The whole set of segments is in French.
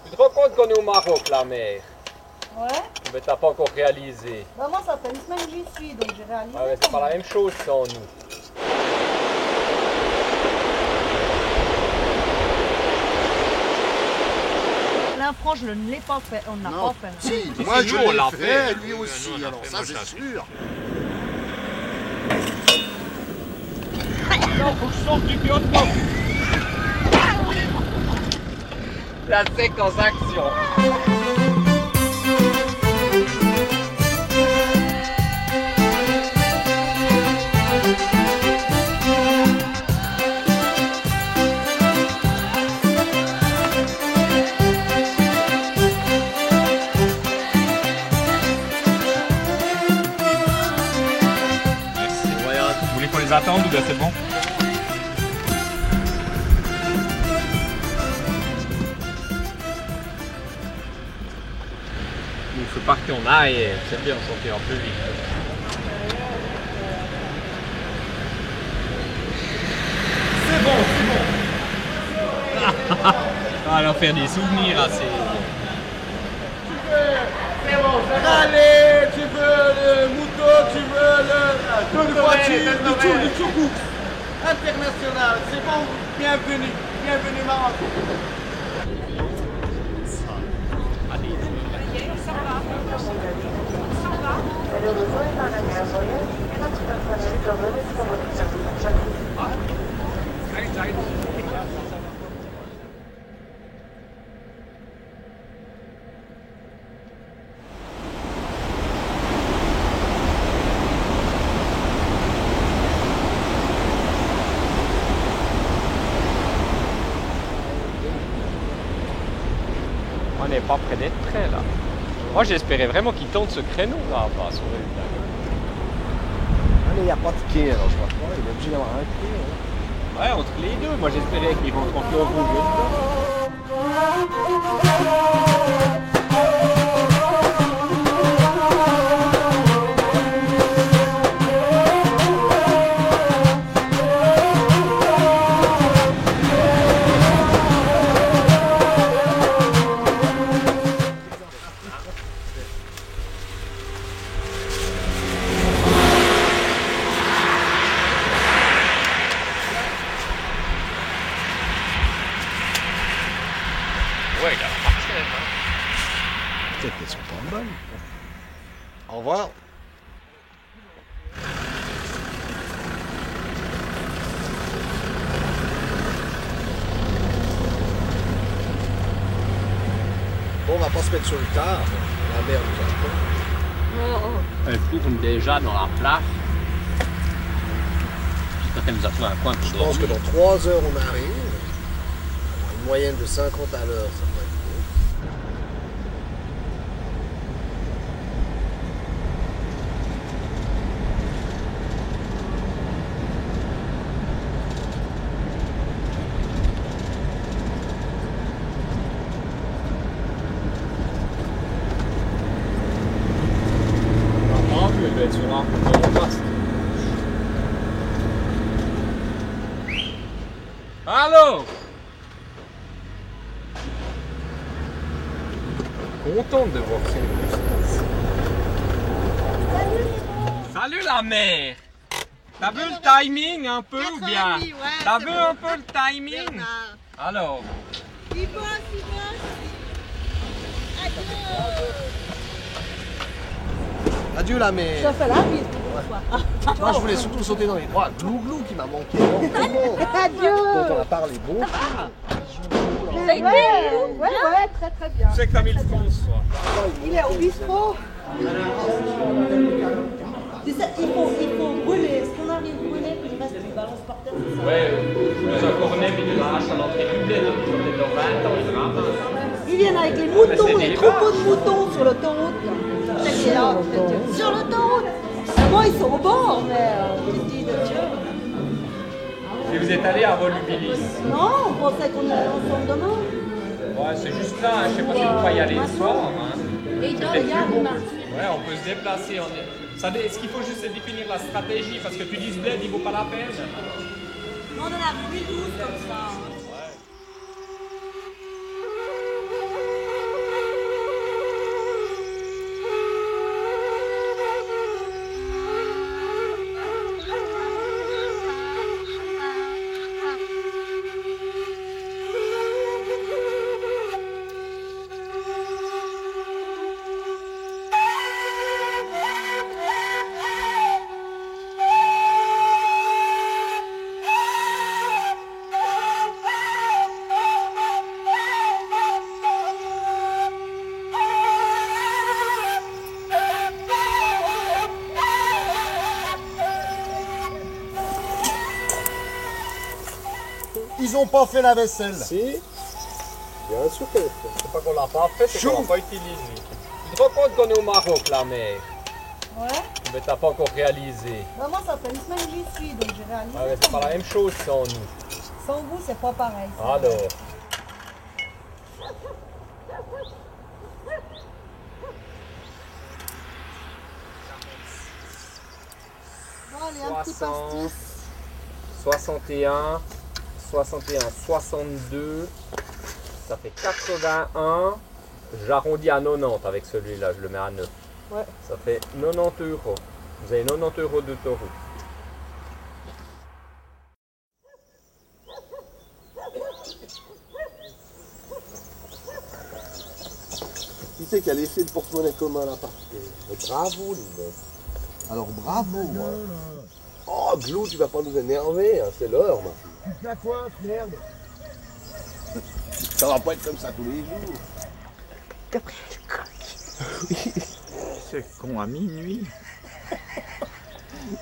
Tu te rends compte qu'on est au Maroc, la mère? Ouais. Mais t'as pas encore réalisé. Bah moi ça fait une semaine que j'y suis, donc j'ai réalisé. Ah ouais, c'est pas la même chose sans nous. L'infranc, je ne l'ai pas fait, on n'a pas fait. Si, Si, moi si, je nous, on l'ai l'a fait, fait. lui aussi, Nous, on l'a alors fait, ça moi, c'est j'ai sûr. Non, faut que je sorte du pion. La séquence action. Merci. Vous voulez qu'on les attende ou bien c'est bon? Il faut partir en arrière, c'est bien, on sortira plus vite. C'est bon, c'est bon. On va leur faire des souvenirs assez. Allez, tu veux le mouton, tu veux le voiture, du tout, international, c'est bon, bienvenue, bienvenue Maroc. On n'est pas près d'être prêt là. Moi j'espérais vraiment qu'il tente ce créneau là, pas sur le village. Ah mais il n'y a pas de quai alors je crois pas, il est obligé d'avoir un quai. Hein. Ouais, entre les deux, moi j'espérais qu'ils vont tranquille au rouge. Ouais, il a la parcelle, hein. Peut-être qu'elles sont pas bonnes. Au revoir. Bon, on va pas se mettre sur le tard. La mer nous attend. Elle tourne déjà dans la place. J'espère qu'elle nous a trouvé un coin pour Je pense que dormir. dans 3 heures on arrive. Une moyenne de 50 à l'heure, ça peut être bon. Ah, mais elle doit être sur un poste. Allô? Contente de voir son pouce. Salut la mère! T'as vu le timing un peu ou bien? T'as vu un peu le timing? Alors? Il bosse, il bosse. Adieu la mer. Ça fait la bise pour une fois. Moi je voulais surtout sauter dans les bras. Glou qui m'a manqué. Dont Adieu. on a parlé beaucoup. Ouais, ouais, très très bien. Tu sais que t'as mis le France, toi. Il est au bistrot. C'est ça, il faut brûler. Est-ce qu'on arrive à brûler que je reste du balance par terre, c'est ça? Ouais, je nous a corné, mais il lâche à l'entrée du blé, donc peut-être dans 20 ans, il ramasse. Ils viennent avec les moutons, les troupeaux de moutons sur l'autoroute. là. C'est là, sur l'autoroute. Moi, ils sont au bord, mais tu te dis de Dieu. Et vous êtes allé à Volubilis? Non, on pensait qu'on allait ensemble demain. Ouais, c'est juste là, hein. Je sais pas si vous pouvez y aller le soir. Hein. Et Peut-être plus beau. Ouais, on peut se déplacer. Ce qu'il faut juste, c'est définir la stratégie, parce que tu dis ce bled, il vaut pas la peine. On en a vu 12 comme ça. ils ont pas fait la vaisselle. Si. Bien sûr que c'est pas qu'on l'a pas fait, c'est qu'on l'a pas utilisé. Tu te rends compte qu'on est au Maroc, la mère? Ouais. Mais t'as pas encore réalisé. Maman, ça fait une semaine que j'y suis, donc j'ai réalisé. Ah ouais, c'est pas la même chose sans nous. Sans vous, c'est pas pareil. Alors. Bon, allez, un petit 60, pastis. 61, 61, 62, ça fait 81. J'arrondis à 90 avec celui-là, je le mets à 9. Ouais. Ça fait 90 euros. Vous avez 90 euros d'autoroute. Qui c'est qui a laissé le porte-monnaie commun là par terre? Bravo, les mecs. Alors bravo. Hein. Oh, Glou, tu vas pas nous énerver, hein, c'est l'heure, ma fille. La coiffe, merde. Ça va pas être comme ça tous les jours. C'est con à minuit.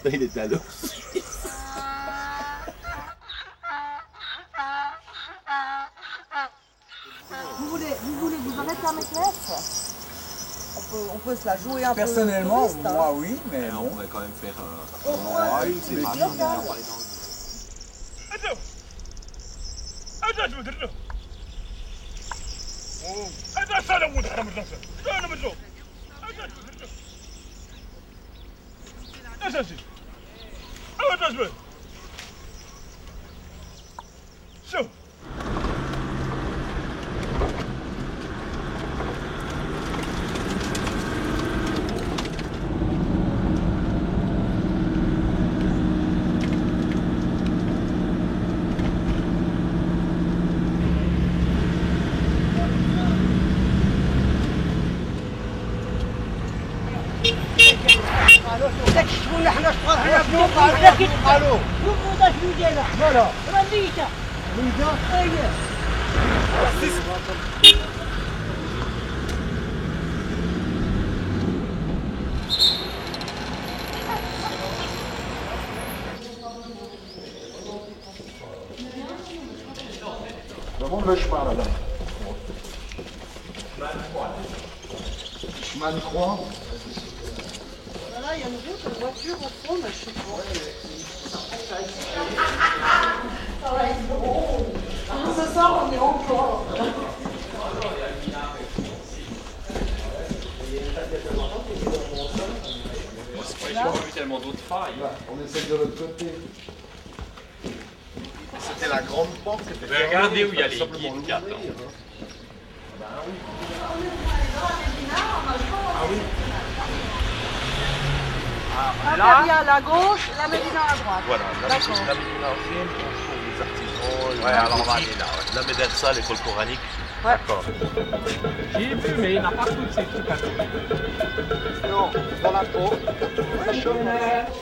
Il est à l'heure. Vous voulez vous arrêter la maîtresse? On peut se la jouer un Personnellement, peu. Personnellement, moi oui, mais On bon. va quand même faire. C'est pas Demande le chemin là-bas. Chemin de croix. Là, il y a une route, une voiture au fond, mais je sais pas. Ça va être drôle. Ce soir, on est encore. J'ai pas vu tellement d'autres failles. On essaie de l'autre côté. C'était la grande porte. Mais regardez où il y a les guides qui attendent. Là, il y a la gauche, la Médina à droite. Voilà, la D'accord. Médina ancienne pour les artisans. Ouais, alors on va aller là. Ouais. La Médersa, l'école coranique. Ouais. D'accord. J'ai vu, mais il n'a pas tous ces trucs à faire. Non, dans la peau.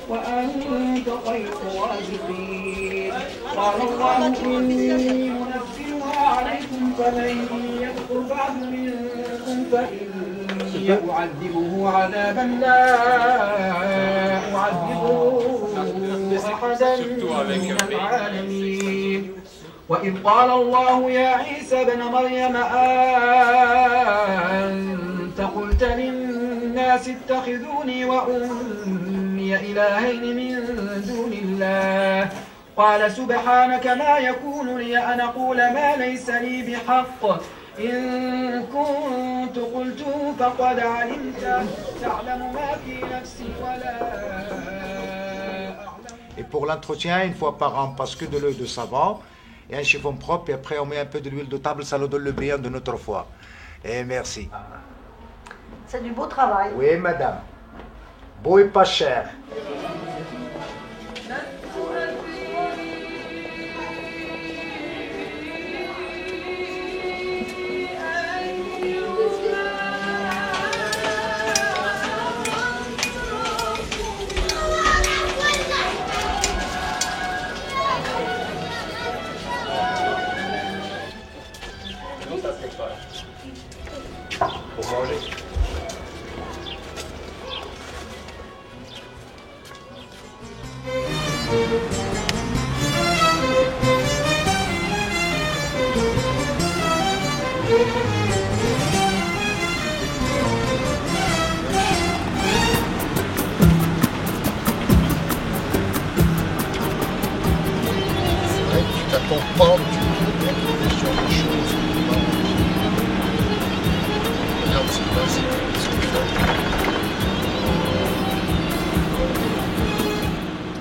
وأنت خير الرازقين قال الله إني منزلها عليكم فمن يكفر بعد منكم فإني أعذبه عذابا لا أعذبه أحدا من العالمين وإذ قال الله يا عيسى ابن مريم أنت قلت للناس اتخذوني وأمي إلهين من دون الله قال سبحانك ما يكون لي أن أقول ما ليس لي بحق إن كنت قلته فقد علمت تعلم ما في نفسي ولا أعلم. Et pour l'entretien, une fois par an, parce que de l'huile de savon et un chiffon propre, et après on met un peu de l'huile de table, ça nous donne le brillant de notre foi. Et merci. C'est du beau travail. Oui, madame. Beau et pas cher. Pour manger.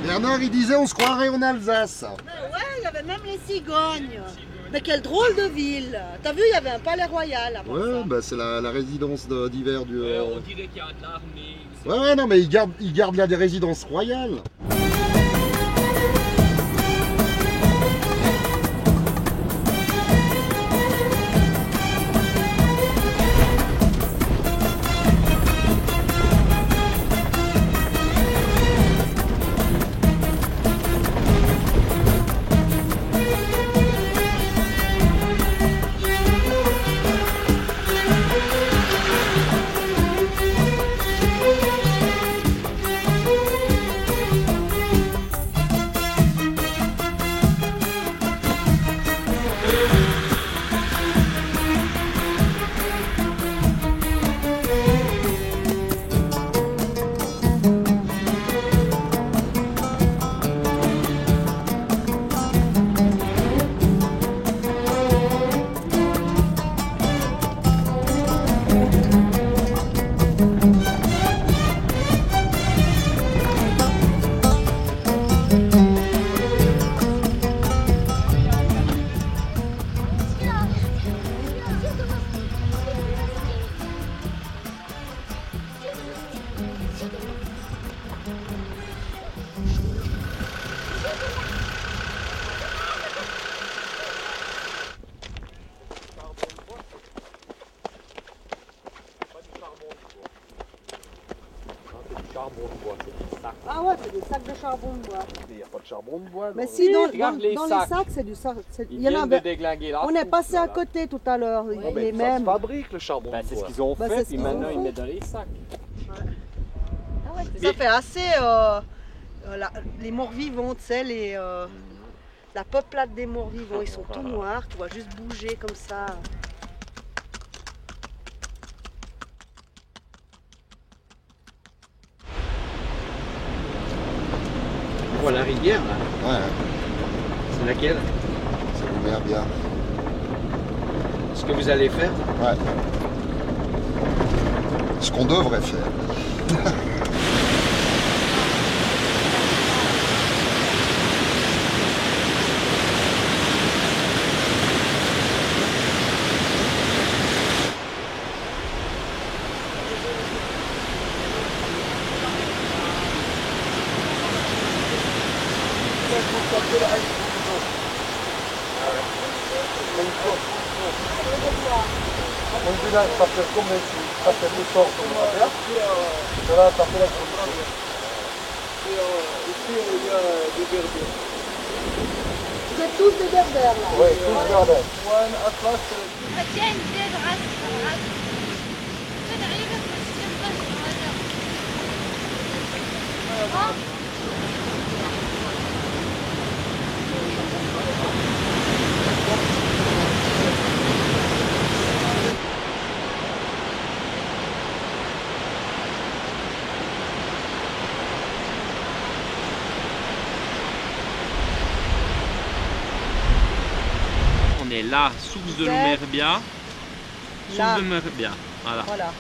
Bernard, il disait on se croirait en Alsace. Ouais, il y avait même les cigognes. Mais quelle drôle de ville. T'as vu, il y avait un palais royal avant Ouais, ça. bah c'est la résidence d'hiver du... On dirait qu'il y a de l'armée. Ouais, non, mais il garde là des résidences royales. Ah ouais, c'est des sacs de charbon de bois. Il n'y a pas de charbon de bois. Mais si, dans regarde les les sacs. sacs, c'est du sac. Ils viennent de déglinguer là. On est passé à côté tout à l'heure, les Ça mêmes. se fabrique le charbon Ben, de c'est ce bois. qu'ils ont Bah, fait, c'est ce puis qu'ils maintenant ont ils fait. mettent dans les sacs. Ça fait assez les morts-vivants, tu sais, la peuplade des morts-vivants, ils sont tout noirs, tu vois juste bouger comme ça. On voit la rivière là. Ouais, C'est laquelle? c'est le maire bien. Ce que vous allez faire? Ouais. Ce qu'on devrait faire. On dit là, ça fait comme ici, ça fait deux sortes de matière. Et là, ça fait la condition. Ici, il y a des berbères. Vous êtes tous des berbères là. Oui, tous berbères. One Atlas. On est là, source de l'Oumerbia. Là. Source de l'Oumerbia. Voilà. Voilà.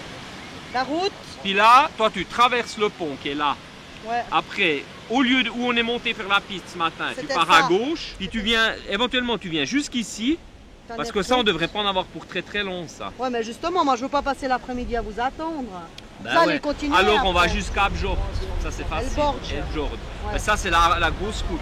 La route, Puis là, toi tu traverses le pont qui est là. ouais. Après, au lieu où on est monté faire la piste ce matin, tu C'était pars ça. à gauche, puis tu viens, éventuellement tu viens jusqu'ici, T'en parce es que ça on prêt. devrait pas en avoir pour très très long ça. Ouais, mais justement, moi je veux pas passer l'après-midi à vous attendre. Ben ça, ouais. allez continuer. Alors on va après. jusqu'à Abjord, ça c'est facile. Elborg. Elborg. Ouais. Mais ça c'est la grosse route.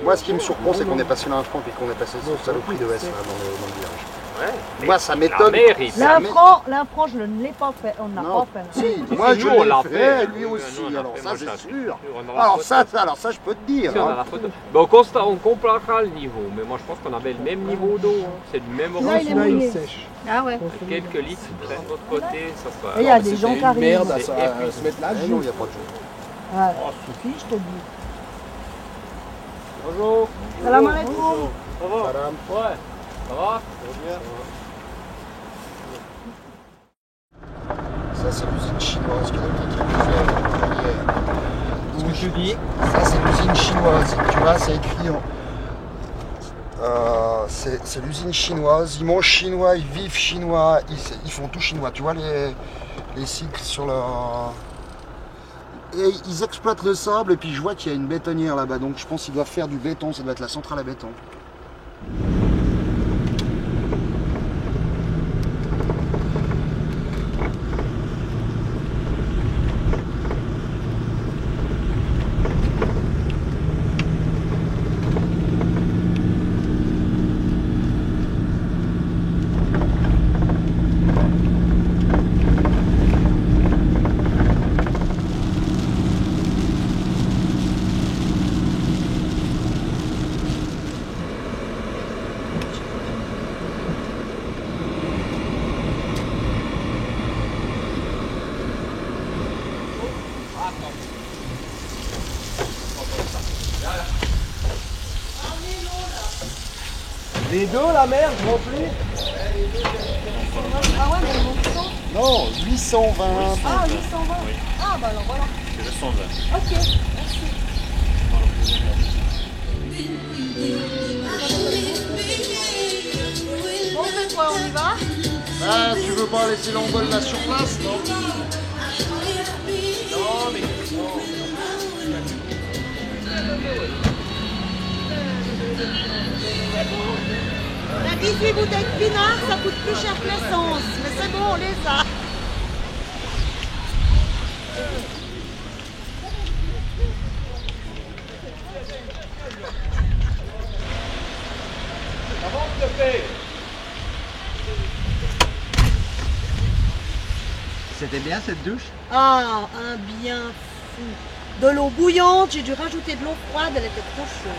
Moi, ce qui me surprend, c'est qu'on est passé là un franc et qu'on est passé sur saloperie de S là, dans le village. Ouais. Moi, ça m'étonne. L'infranc, je ne l'ai pas fait. On n'a pas fait. Si, moi je l'ai fait, lui aussi. Alors ça, c'est sûr. Alors ça, je peux te dire. Si, on a la photo. Ben, on comparera le niveau, mais moi je pense qu'on avait le même niveau d'eau. Hein. C'est du même Là, il est mouillé. Ah ouais. Quelques litres de l'autre côté, ça sera. Il y a des gens qui arrivent. Merde à se mettre là. Non, il n'y a pas de jour. Ouais, suffit, je te dis. Bonjour. Salam alaikum. Ça va? Ouais. Ça va? Ça, c'est l'usine chinoise qui a Ce que tu dis? Ça, c'est l'usine chinoise. Tu vois, c'est écrit en... c'est l'usine chinoise. Ils mangent chinois, ils vivent chinois, ils font tout chinois. Tu vois les cycles sur leur... Et ils exploitent le sable et puis je vois qu'il y a une bétonnière là-bas. Donc je pense qu'ils doivent faire du béton. Ça doit être la centrale à béton. Les deux, la merde, non plus. Ah ouais, mais ils vont plutôt. Non, 820. Ah, 820. Ah, bah alors voilà. C'est le 120. Ok, merci. Bon, on fait quoi, on y va? Ah, tu veux pas laisser l'envol là sur place, non? Non, mais. La 18 bouteilles de pinard, ça coûte plus cher que l'essence. Mais c'est bon, on les a. C'était bien cette douche? Ah, un bien fou. De l'eau bouillante, j'ai dû rajouter de l'eau froide, elle était trop chaude.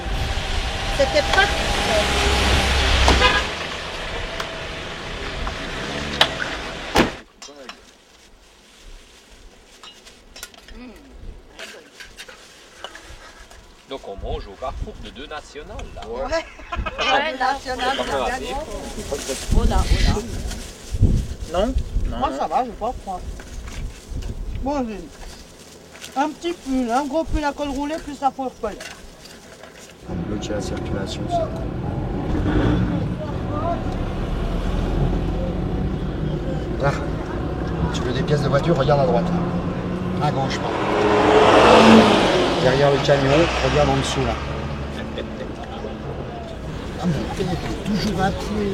C'était parfait. Donc on mange au carrefour de deux nationales là. Ouais, national, Voilà. Non? Moi ça va, j'ai pas froid. Bon, j'ai un petit pull, un gros pull à col roulé plus la poire polaire. Bloquer la circulation, c'est con. Là, tu veux des pièces de voiture, regarde à droite. À gauche, pardon. Derrière le camion, regarde en dessous là. Ah mon père, toujours à pied.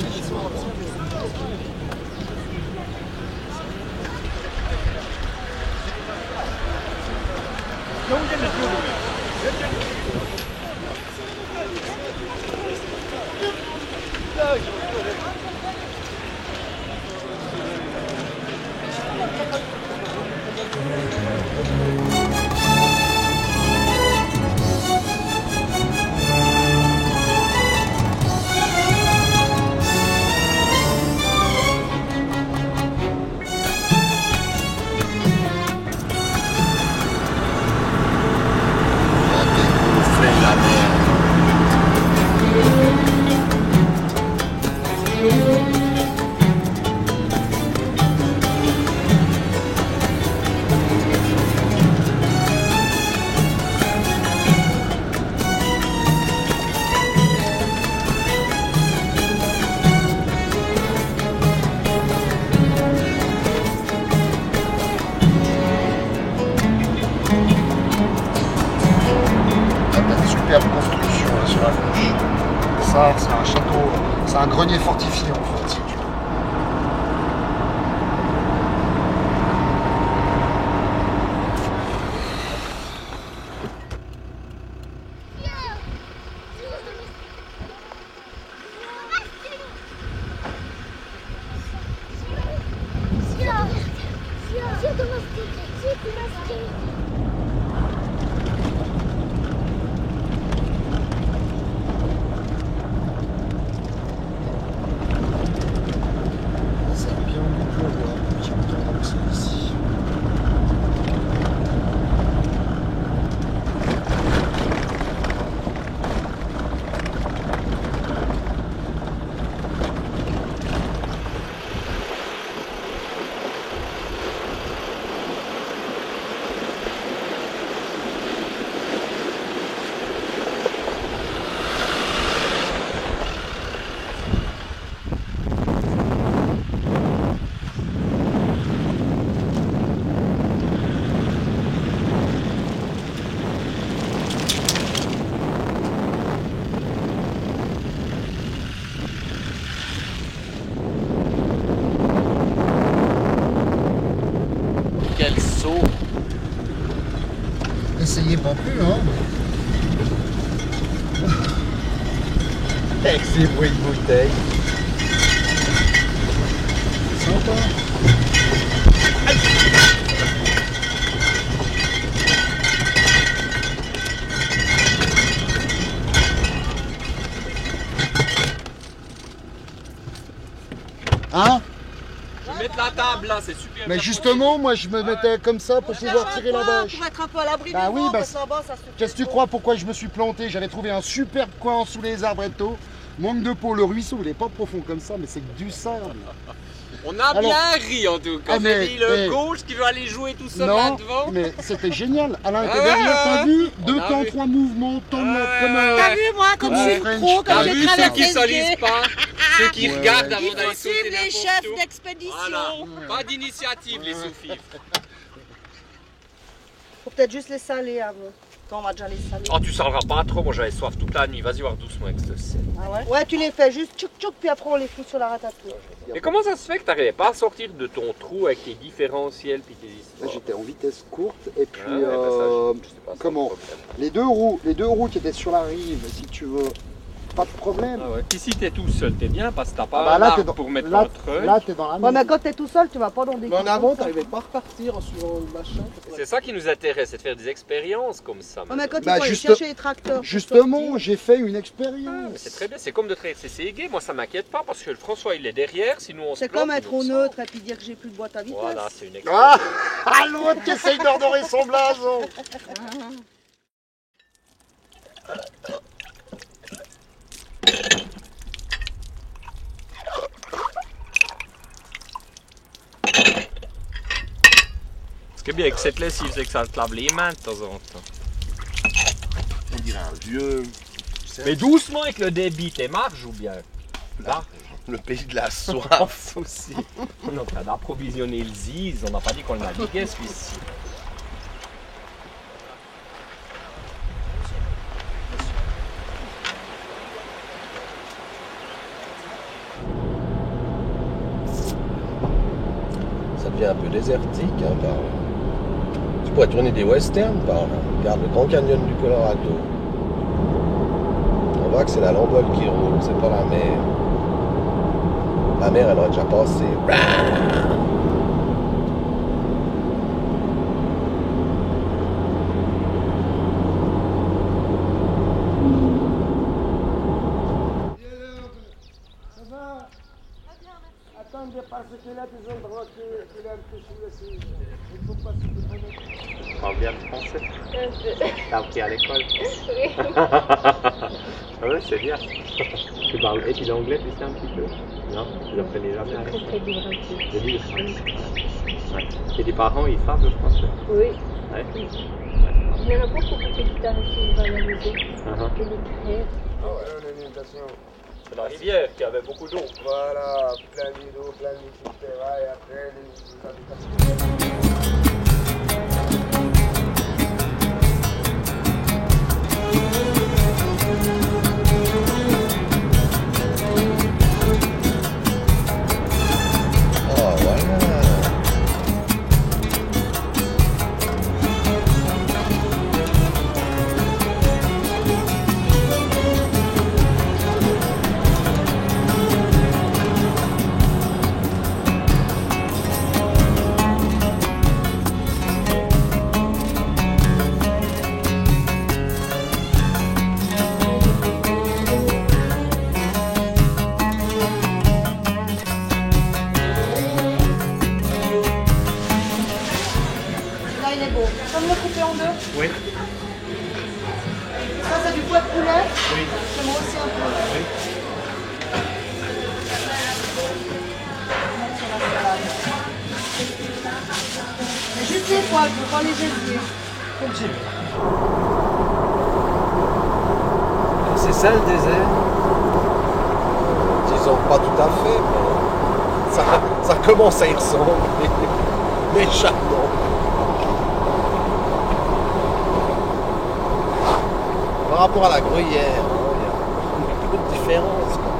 Construction là, sur la gauche. Ça, c'est un château, c'est un grenier fortifié en fait, si tu veux. y est pas plus, hein. Avec ses bruits de bouteille. Sympa. Hein? Je vais mettre la table là, c'est super. Mais justement, moi je me mettais comme ça pour pouvoir tirer la bâche. Pour être un peu à l'abri Bah du oui, vent, bah, parce qu'en bas, ça se qu'est-ce que tu crois pourquoi je me suis planté? J'avais trouvé un superbe coin sous les arbrettos. Manque de peau, le ruisseau il est pas profond comme ça, mais c'est que du sable. On a bien ri en tout cas. Ah, mais, J'ai dit le gauche qui veut aller jouer tout seul non, là-devant. mais c'était génial. Alain était derrière, t'as vu? Deux temps, trois mouvements, comme T'as vu moi, comme je suis pro, comme T'as j'ai vu ceux traversé qui le s'enlisent quai. pas, ceux qui Ouais, regardent ouais. avant Il faut d'aller sauter suivre les n'importe chefs où. d'expédition. Voilà. Pas d'initiative les sous-fifs. Faut peut-être juste les saler avant. Quand on va déjà les saler. Oh, tu saleras pas trop, moi j'avais soif toute la nuit. Vas-y voir doucement avec ce sel. Ah ouais? Ouais, tu les fais juste tchouk tchouk, puis après on les fout sur la ratatouille. Mais comment ça se fait que t'arrivais pas à sortir de ton trou avec tes différentiels puis tes histoires? J'étais en vitesse courte et puis Ah ouais, bah ça, je sais pas, ça, comment le problème. les deux roues qui étaient sur la rive, si tu veux, pas de problème. Ah ouais. Ici t'es tout seul, t'es bien parce que t'as pas Ah bah là, un t'es arbre dans- pour mettre là, ton treuil. là, t'es dans la Ouais, merde. mais quand t'es tout seul, tu vas pas dans des Mais en coins avant, comme ça. t'arrivais pas à repartir en suivant le machin. C'est ça qui nous intéresse, c'est de faire des expériences comme ça. Ouais, mais quand il Bah, faut aller juste- chercher les tracteurs. pour Justement, sortir. j'ai fait une Mais expérience. c'est très bien, c'est comme de traverser Ségué, moi ça m'inquiète pas parce que le François il est derrière, sinon on se C'est plante, comme il être nous au sent. neutre et puis dire que j'ai plus de boîte à vitesse. Voilà, c'est une Ah, expérience. l'autre qui essaye de redorer son blason. Ce qui est bien avec cette lessive, c'est que ça te lave les mains de temps en temps. On dirait un vieux. Mais doucement avec le débit, t'es marge ou bien là? Le pays de la soif. Aussi. On est en train d'approvisionner le Ziz, on n'a pas dit qu'on le naviguait celui-ci. Ça devient un peu désertique hein, par là. Tu pourrais tourner des westerns par là. Regarde le Grand Canyon du Colorado. On voit que c'est la lambole qui roule, c'est pas la mer. La mer, elle aurait déjà passé. Ça va? Attends, parce que là, des endroits qu'il est un peu sous le il faut pas se déconner. Tu parles bien le français? T'as appris à l'école? Oui. Ah ouais, c'est bien. Tu parles, et puis l'anglais, tu sais un petit peu? Non, tu l'apprenais jamais à l'école. Très dur un peu. Je dis, ouais. Et tes parents, ils savent le français? Oui. Ouais. Il y en a beaucoup qui guitare ici dans la maison. Uh-huh. Et les crèves. Ah ouais, on a une invitation. C'est la rivière qui avait beaucoup d'eau. Voilà, plein d'eau, plein de terrain, et après les habitations. Ah voilà. Là, il est beau. Comme le couper en deux. Oui. Ça, c'est du foie de poulet. Oui. C'est moi aussi un peu. Oui. Sur la salade. Mais juste les poils, il faut pas les épier. C'est ça le désert? Disons pas tout à fait, mais ça commence à y ressembler. Méchamment. Par rapport à la gruyère, il y a beaucoup de différence. Quoi.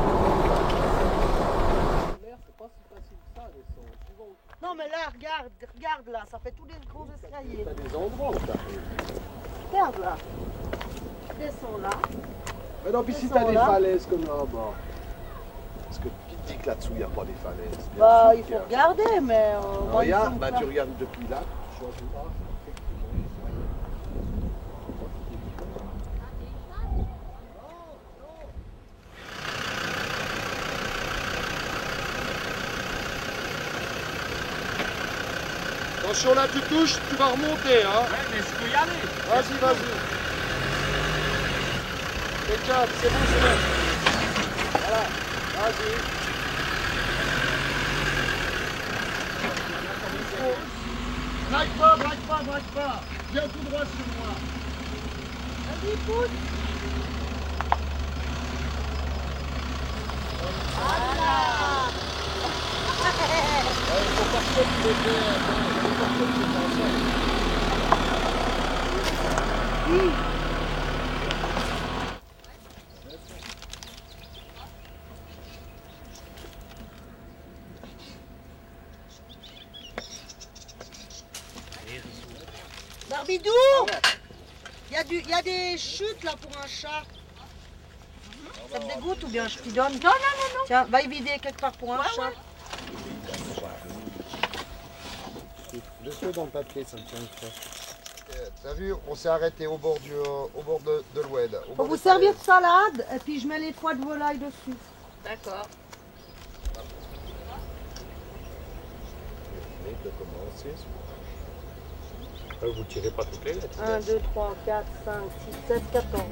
Non, mais là, regarde là, ça fait tous les gros escaliers. T'as des endroits où t'arrives. Regarde là. Descends là. Mais non, puis si t'as des falaises comme là en bas. Parce que qui te dit que là-dessous, il n'y a pas des falaises? Bah, il faut regarder, mais. Regarde, bah, tu regardes depuis là, tu choisis là. Attention là, tu touches, tu vas remonter. Hein. Ouais, mais je peux y aller. Vas-y, vas-y. Impeccable, c'est bon, c'est bon. Voilà, vas-y. Braque pas, braque pas, braque pas. Viens tout droit sur moi. Vas-y, pousse. Voilà. Il faut pas que tu les Barbidou, il y a des chutes là pour un chat. Ça te dégoûte ou bien je t'y donne? Non. Tiens, va y vider quelque part pour un chat. Laisse-le dans le papier, ça me tient une fois. T'as vu, on s'est arrêté au bord de l'oued. Faut vous servir de salade et puis je mets les foies de volaille dessus. D'accord. Vous tirez pas toutes les lettres. 1, 2, 3, 4, 5, 6, 7, 14.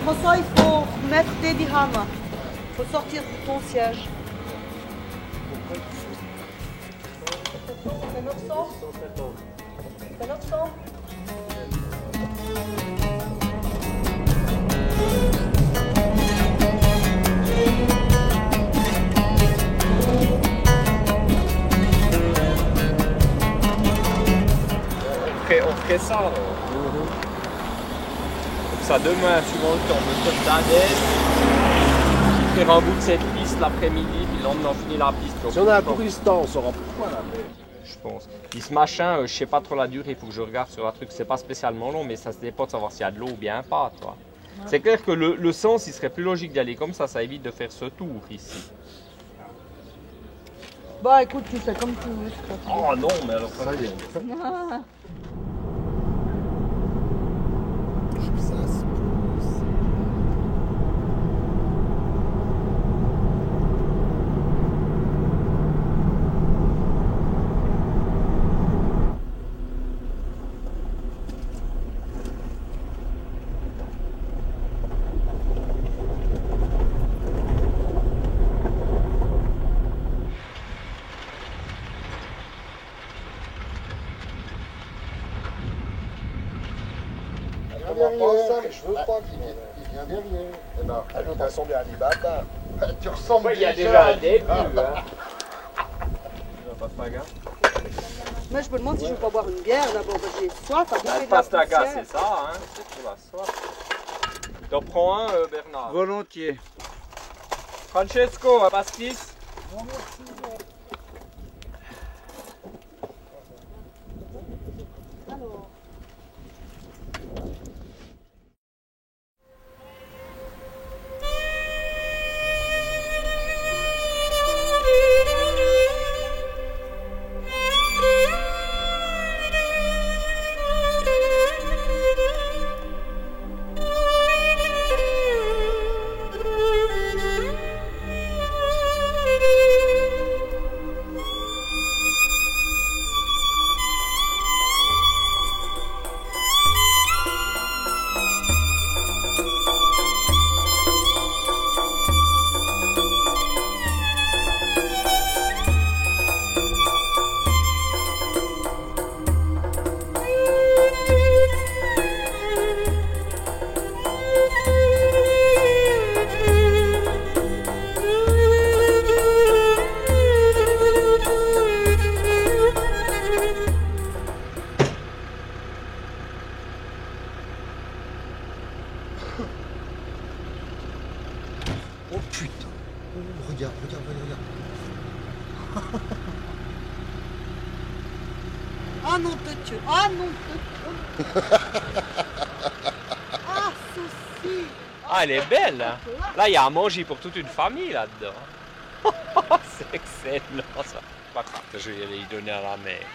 François, il faut mettre des dirhams. Il faut sortir de ton siège. C'est 900. C'est 900. On ferait ça alors. Comme ça demain, suivant le temps, on me faire un bout de cette piste l'après-midi, puis le lendemain on finit la piste. Si on a un touristan, on saura pourquoi là. Je pense. Puis ce machin, je sais pas trop la durée, il faut que je regarde sur un truc, c'est pas spécialement long, mais ça se dépend de savoir s'il y a de l'eau ou bien pas, toi. Ouais. C'est clair que le sens, il serait plus logique d'y aller comme ça évite de faire ce tour ici. Bah écoute, tu fais comme tu veux. Oh non, mais alors ça y est. Je veux pas qu'il vient derrière. Eh ben, tu ressembles à Alibaba. Tu ressembles il y a déjà un début. Hein. Passe ta gare. Moi je me demande si je vais pas boire une bière d'abord, parce que j'ai soif à bouffer de la Passe ta gare, poussière. c'est ça, hein. C'est pour la soif. T'en prends un, Bernard. Volontiers. Francesco, un pastis. Non, merci. Alors. Ah non, te tue. Ah non, te tue. Ah, ceci. Ah, elle est belle, hein. Là, il y a à manger pour toute une famille là-dedans. C'est excellent, ça. Pas grave, je vais aller y donner à la mère.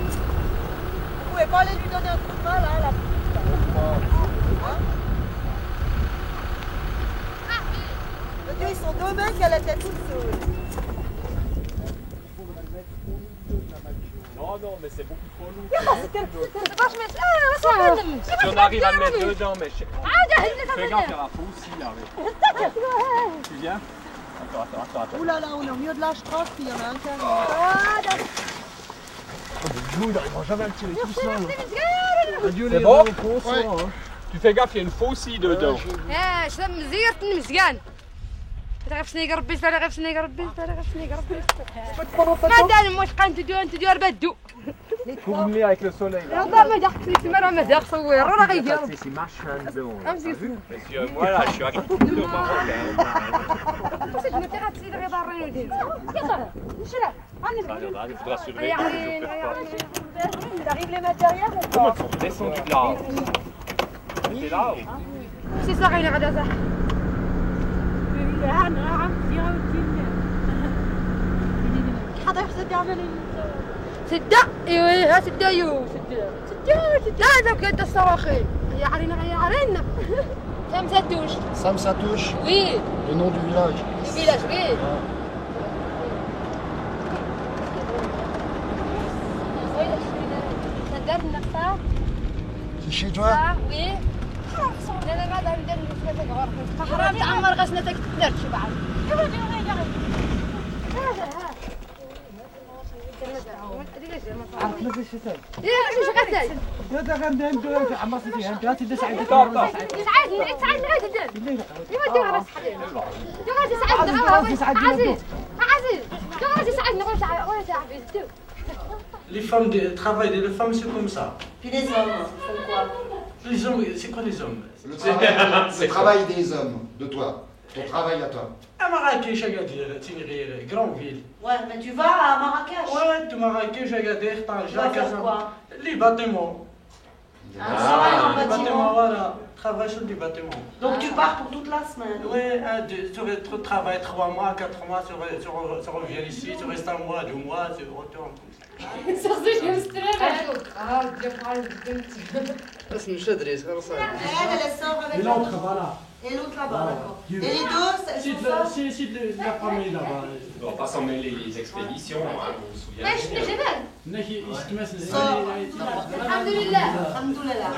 Vous pouvez pas aller lui donner un coup de main là, la petite là. Hein? Le Dieu, ils sont deux mecs, elle était toute seule. Non, non, mais c'est beaucoup trop lourd. Si on arrive à le mettre dedans, mais fais gaffe, il y aura faux aussi là. Tu viens? Attends. Ouh là là, on est au milieu de la Strasse, puis il y en a un qui arrive. Nous, il n'arrivera jamais à le tirer tout seul. Adieu C'est les bon? rencontres. Tu fais gaffe, il y a une faucille dedans. شلون مزيرت المزقان تعرف شنو يقرب بيس تعرف شنو يقرب بيس تعرف شنو يقرب بيس ما دام مش قان تدور بدو Pour venir avec le soleil. لا ما دخلت تمر ما دخل صور راه غيجاوب C'est machin dedans. امسك Voilà, je suis à côté de Marocain. بس ما تاخذ سيدي غير ضارين ودين شرا Il faudra surveiller. Il arrive les matériels ou Comment pas? ils sont descendus de là? C'est là ou? سي صغير غدا صح حدا يحسد يعمل سدة ايوه ها سدة يو سدة هذا كده الصراخي يا عرينا Sam Satouche. Sam Satouche. Oui. Le nom du village. Du village, oui. C'est chez toi? Oui. لا ما دام ندير غسلتك غرفة حرام تعمر غسلتك تدرش بعد عرفت لك الشتاء. شو غسل؟ هذا غندير ندير عماصتي انت تسعد يسعدني غير تدير يودي غير صحابي يغادي يسعدني عزيز يغادي يسعدني غير صاحبي Les femmes travaillent, les femmes c'est comme ça. Puis les hommes, ils font quoi? Les hommes, c'est quoi les hommes? Le travail des hommes, de toi. Ton travail à toi. À Marrakech, Agadir, Tinrir, grande ville. Ouais, mais tu vas à Marrakech? Ouais, de Marrakech, Agadir, Tanger, Tu vas faire quoi? Les bâtiments. Travail dans le Les bâtiment. bâtiments, voilà. Travail sur les bâtiments. Donc tu pars pour toute la semaine? Ouais, tu travailles 3 mois, 4 mois, tu reviens ici, tu restes 1 mois, 2 mois, tu retournes. بس مش ادري خلاص. Elle sort avec l'autre, voilà. Et l'autre là-bas, d'accord. Et les deux, c'est de la famille là-bas. On va pas s'en mêler les expéditions, hein, vous vous souvenez. نحي يستمس الحمد لله الحمد لله.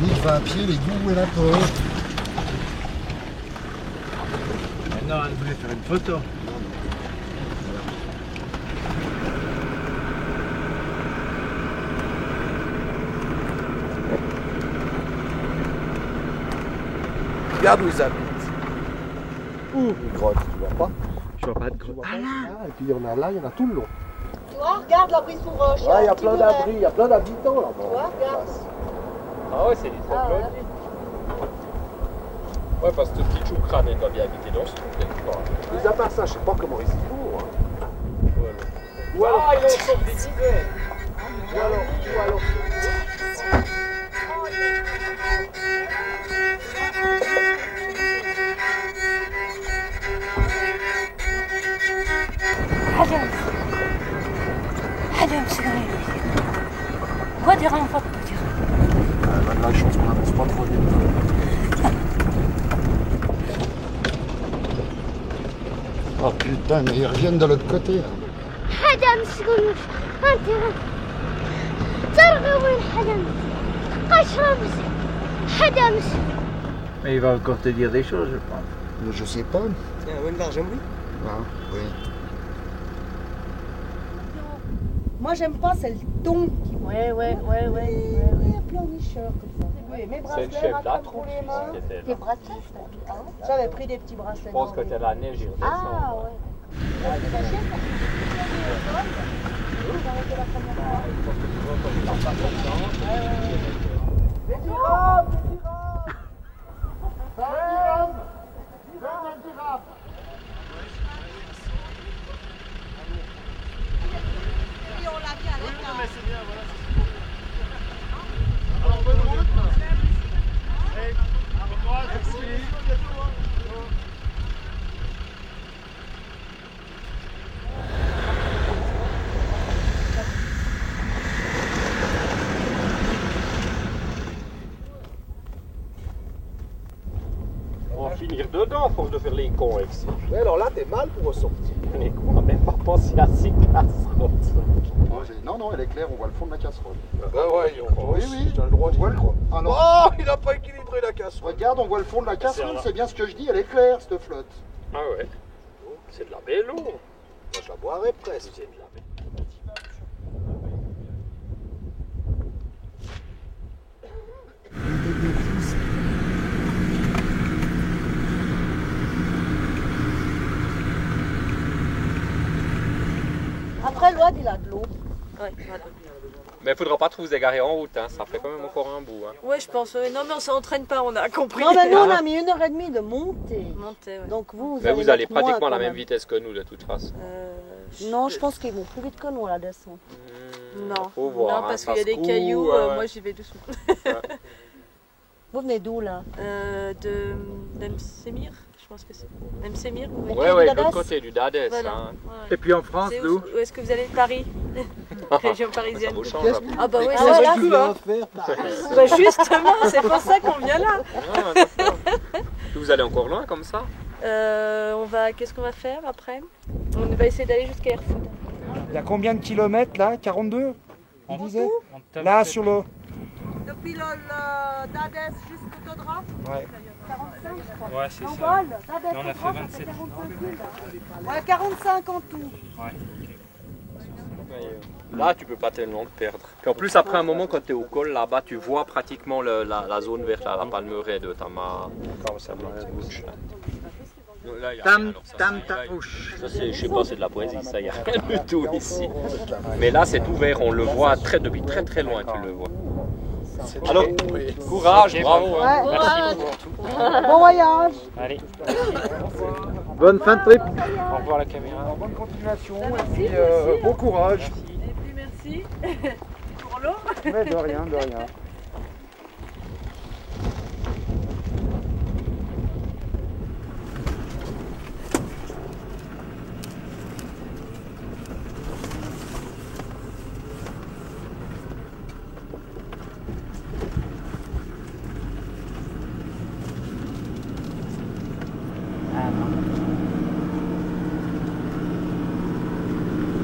Lui, il va à pied, les goûts et la porte. Non, elle voulait faire une photo. Regarde où ils habitent. Où une grotte, tu vois pas? Je vois pas de grotte. Ah là. Et puis il y en a là, il y en a tout le long. Tu vois, regarde l'abri sous roche. Ouais, il y a plein d'abris, il y a plein d'habitants là-bas. Tu vois, regarde. Ah ouais, c'est des trucs là. Ouais, parce que ce petit choucrane, il doit bien habiter dans ce truc quelque part. Mais à part ça, je sais pas comment ils y vont. Hein. Ouais. Ou alors, ils en sortent des hivers. Ou alors. حاجة مسكينة غادي غنفض On a de la chance qu'on n'avance pas trop vite. Oh putain, mais ils reviennent de l'autre côté. حاجة مسكينة أنت ترغب وين حاجة قشرة حاجة مسكينة. Mais il va encore te dire des choses, je pense. Je sais pas. Tiens, une large, oui. Ah, oui. Moi, j'aime pas, c'est le ton qui. Ouais. Un pleurnicheur comme ça. Oui, mes C'est le bracelets, chef ma d'attrape pour les mains. qui était là. Tes bracelets, j'avais pris des petits bracelets. Je pense que t'es la neige, il redescend. Ah ouais. On va finir dedans à force de faire les cons ici. Mais alors là, t'es mal pour ressortir. Les cons, on n'a même pas pensé à ces casseroles. Non, elle est claire, on voit le fond de la casserole. Bah ouais, Oui, t'as le droit de on voit le Ah non. Oh, il a pas équilibré la casserole. Regarde, on voit le fond de la casserole, c'est bien ce que je dis, elle est claire cette flotte. Ah ouais. C'est de la belle eau. Moi, je la boirais presque. C'est de la belle. Après, l'Ouad, il a de l'eau. Ouais, voilà. Mais il faudra pas trop vous égarer en route, hein. Ça fait quand même encore un bout. Hein. Ouais, je pense. Non, mais on s'entraîne pas, on a compris. Non, mais nous, on a mis 1h30 de montée. Monter, ouais. Donc vous Vous allez mettre moins, pratiquement à la quand même même. vitesse que nous, de toute façon. Non, je pense qu'ils vont plus vite que nous à la descente. Non, Faut voir, non, parce hein, qu'il y a ça se des cailloux, trouve, moi j'y vais doucement. Vous venez d'où là? D'Emsemir, je pense que c'est. Emsemir ou Ouais, de l'autre côté du Dades. Voilà. Hein. Ouais. Et puis en France, C'est d'où? où est-ce que vous allez de Paris? Région parisienne. Ça vous change un peu. Ah bah oui, Ah, ça voilà. vaut le coup, hein. Bah justement, c'est pour ça qu'on vient là. Vous allez encore loin comme ça? Qu'est-ce qu'on va faire après? On va essayer d'aller jusqu'à Erfoud. Il y a combien de kilomètres là? 42? Il disait? Là sur le... Depuis le Dades jusqu'au Todra? Ouais. 45 je crois. Ouais, c'est En ça. vol, Dades, Et on a Todra, fait ça 27. 45 000. Ouais, 45 en tout. Là, tu peux pas tellement te perdre. Puis en plus, après un moment, quand tu es au col, là-bas, tu vois pratiquement la zone verte, là, la palmeraie de Tama. Tam tapouche. Ça, je sais pas, c'est de la poésie, ça, y a rien du tout ici. Mais là, c'est tout vert, on le voit depuis très très loin, tu le vois. Alors, courage, bravo. Hein. Ouais. Merci beaucoup. Bon voyage. Allez, Bonne fin de trip. au revoir la caméra. Bonne continuation et Merci, puis merci. bon courage. Et puis merci pour l'eau. Ouais, de rien, de rien.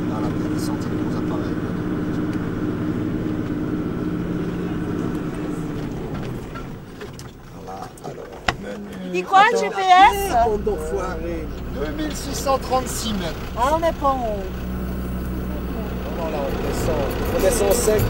Là, il y a des centaines de gros appareils. Voilà, alors, menu. dit quoi le GPS? 2636 mètres. Ah, on n'est pas en haut. Non, là, on descend sec, là.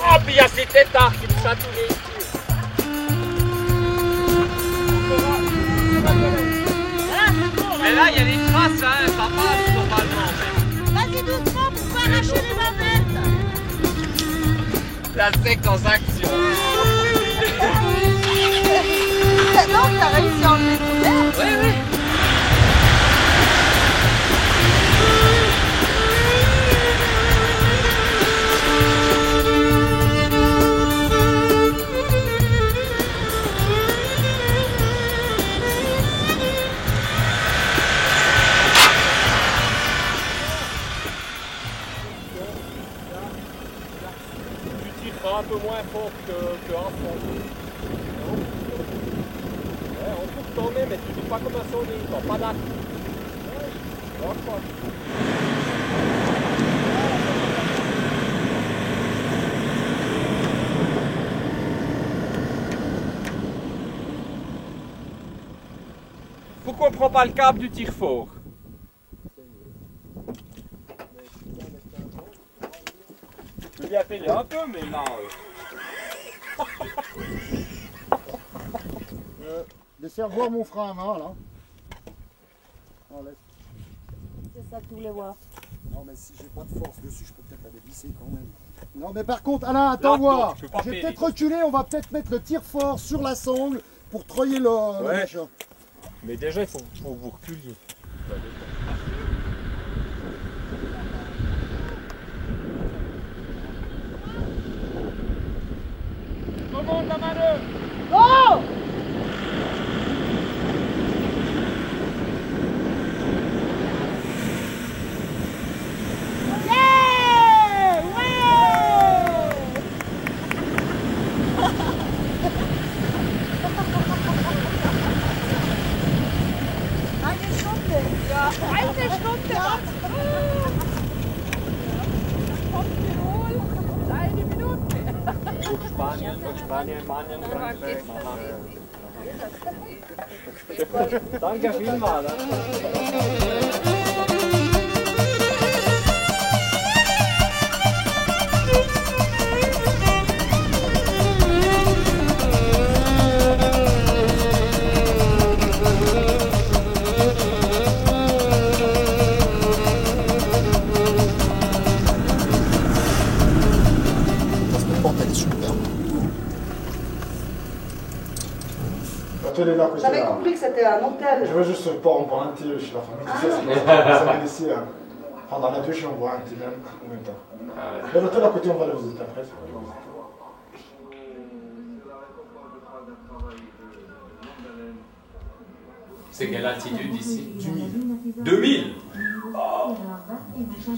Ah, puis il y a ces têtards qui me chatouillent ici. Mais là, il y a des traces, hein, ça passe normalement. Vas-y doucement pour pas arracher les bavettes. La séquence action. Donc t'as réussi à enlever ton verre? Oui, oui. Tu tireras un peu moins fort que un fond. Ouais, on trouve que t'en mets, mais tu dis pas comme un sonnier, t'as pas d'acte. Ouais, quoi. Pourquoi on prend pas le câble du tir fort? Je lui ai appelé un peu, mais là... Laissez revoir mon frein à main là. Non, laisse. C'est ça que tu voulais voir. Non mais si j'ai pas de force dessus, je peux peut-être la dévisser quand même. Non mais par contre, Alain, attends voir. Je vais peut-être reculer, on va peut-être mettre le tir fort sur la sangle pour treuiller le machin. Mais déjà, il faut que vous reculiez. Tout le monde, la manœuvre! Oh! Spanien, Frankreich. Danke vielmals. J'avais compris que c'était un hôtel. Je veux juste pas en boire un thé chez la famille. Ça va ici. Enfin, dans la douche, on boit un thé même en même temps. Mais l'hôtel à côté, on va le visiter après. C'est quelle altitude ici? 2000. 2000 oh.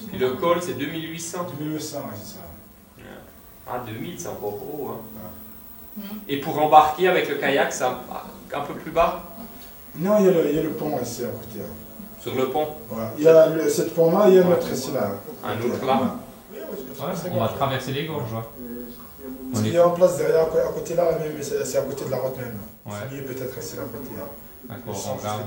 Puis le col, c'est 2800. 2800, oui, c'est ça. Ah, 2000, c'est encore haut. Hein. Et pour embarquer avec le kayak, c'est un peu plus bas? Non, il y a le pont ici à côté. Sur le pont? Ouais. Il y a cette pont-là, il y a un autre ici là. Un autre là? Ouais, on va traverser les gorges. Il y a en place derrière, à côté là, mais c'est à côté de la route même. C'est mieux peut-être ici à côté. D'accord, on regarde.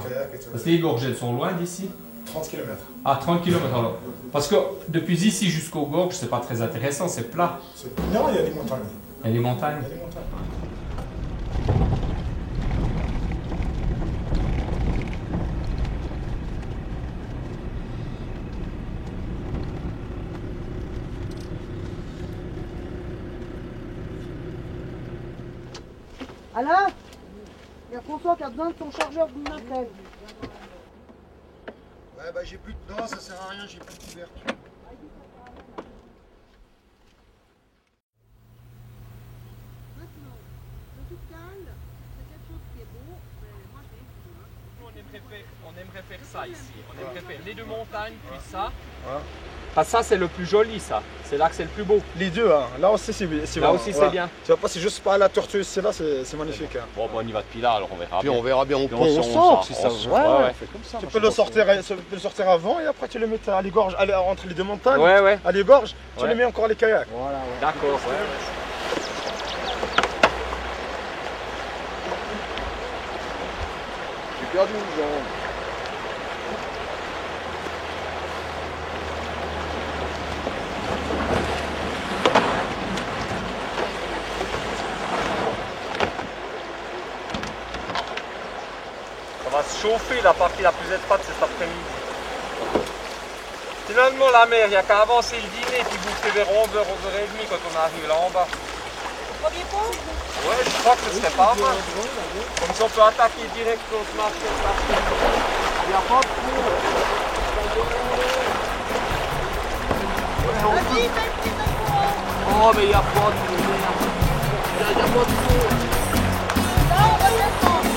Parce que les gorges, elles sont loin d'ici? 30 km. Ah, 30 km alors. Parce que depuis ici jusqu'aux gorges, c'est pas très intéressant, c'est plat. Non, il y a des montagnes. Il y a des montagnes? Il y a des montagnes. Alain, il y a François qui a besoin de ton chargeur de Martel. Ouais, bah j'ai plus de... Non, ça sert à rien, j'ai plus de couverture. Maintenant, le tout calme, c'est quelque chose qui est beau, mais moi j'ai On aimerait faire ça ici. On aimerait faire les deux montagnes, puis ça. Parce que ça, c'est le plus joli, ça. C'est là que c'est le plus beau. Les deux, hein. Là aussi, c'est bien. Là aussi, c'est bien. Tu vas passer juste par la tortue, c'est là, c'est magnifique. Hein. Bon, on y va depuis là, alors on verra. Puis on verra bien au Puis pont, on sort si ça se voit. Ouais. Tu peux le sortir avant et après tu le mets à l'égorge, entre les deux montagnes. Ouais. À l'égorge, tu le mets encore les kayaks. Voilà, ouais. D'accord, J'ai perdu une jambe. Ça va se chauffer la partie la plus étroite cet après-midi. Finalement, la mer, il n'y a qu'à avancer le dîner puis bouffer vers 11h, 11h30 quand on arrive là en bas. Premier pont? Ouais, je crois que ce serait pas mal. Comme ça, on peut attaquer direct l'autre marché. Il n'y a pas de trou. Vas-y, fais le petit courant. Oh, mais il n'y a pas de trou. Il n'y a pas de trou. Là, on va descendre.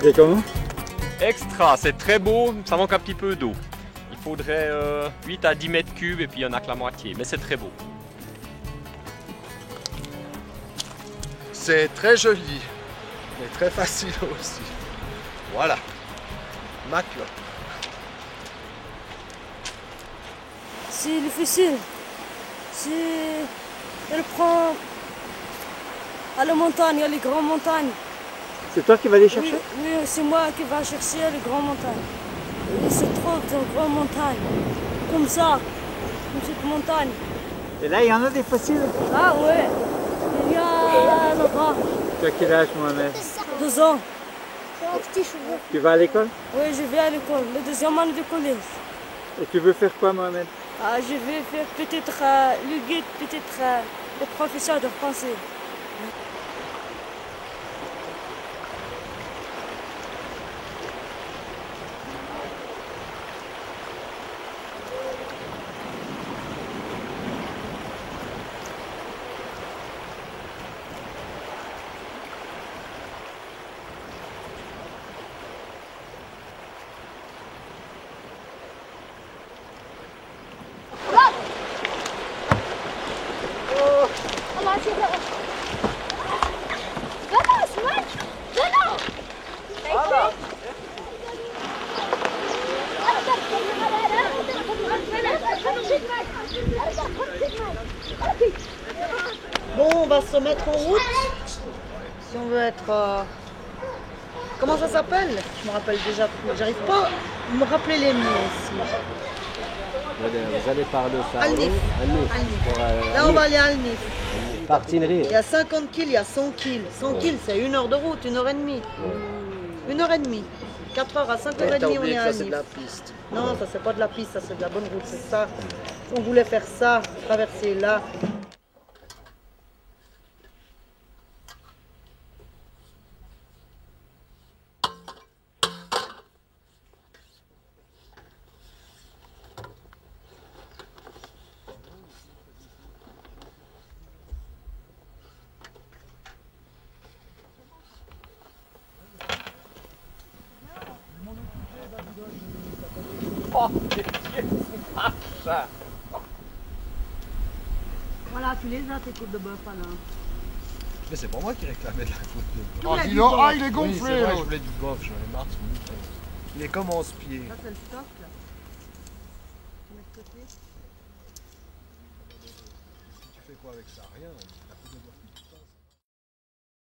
Et comment? Extra, c'est très beau, ça manque un petit peu d'eau. Il faudrait 8 à 10 mètres cubes et puis il n'y en a que la moitié, mais c'est très beau. C'est très joli, mais très facile aussi. Voilà. Maclo. C'est difficile. Elle prend à la montagne, à les grandes montagnes. C'est toi qui vas les chercher? Oui, c'est moi qui va chercher les grandes montagnes. Il se trouve dans les grandes montagnes. Comme ça, comme cette montagne. Et là, il y en a des fossiles? Ah ouais, il y a là-bas. Tu as quel âge, Mohamed? 2 ans. Tu vas à l'école? Oui, je vais à l'école, le 2e année de collège. Et tu veux faire quoi, Mohamed? Ah, je vais faire peut-être le guide, peut-être le professeur de français. Bon, on va se mettre en route. Si on veut être... Comment ça s'appelle? Je me rappelle déjà plus. J'arrive pas à me rappeler les mots ici. Vous allez par le Sarlo, Al-Nif. Al-Nif. Là, on va aller à Al-Nif. Partinerie. Il y a 50 kills, il y a 100 kills. 100 kills, c'est 1 heure de route, 1 heure et demie. 1 heure et demie. 4 heures à 5h30, on est à Al-Nif. Non, ça c'est pas de la piste, ça c'est de la bonne route, c'est ça. On voulait faire ça, traverser là. ça. Voilà, tu les as tes côtes de bœuf alors. Mais c'est pas moi qui réclamais de la côte de bœuf. Oh, dis donc, ah, il est Oui, gonflé c'est vrai, là. je voulais du boeuf, j'en ai marre de son mouton. Il est comme 11 pieds. Ça c'est le stock là. Tu mets de côté. Tu fais quoi avec ça? Rien. La côte de bœuf.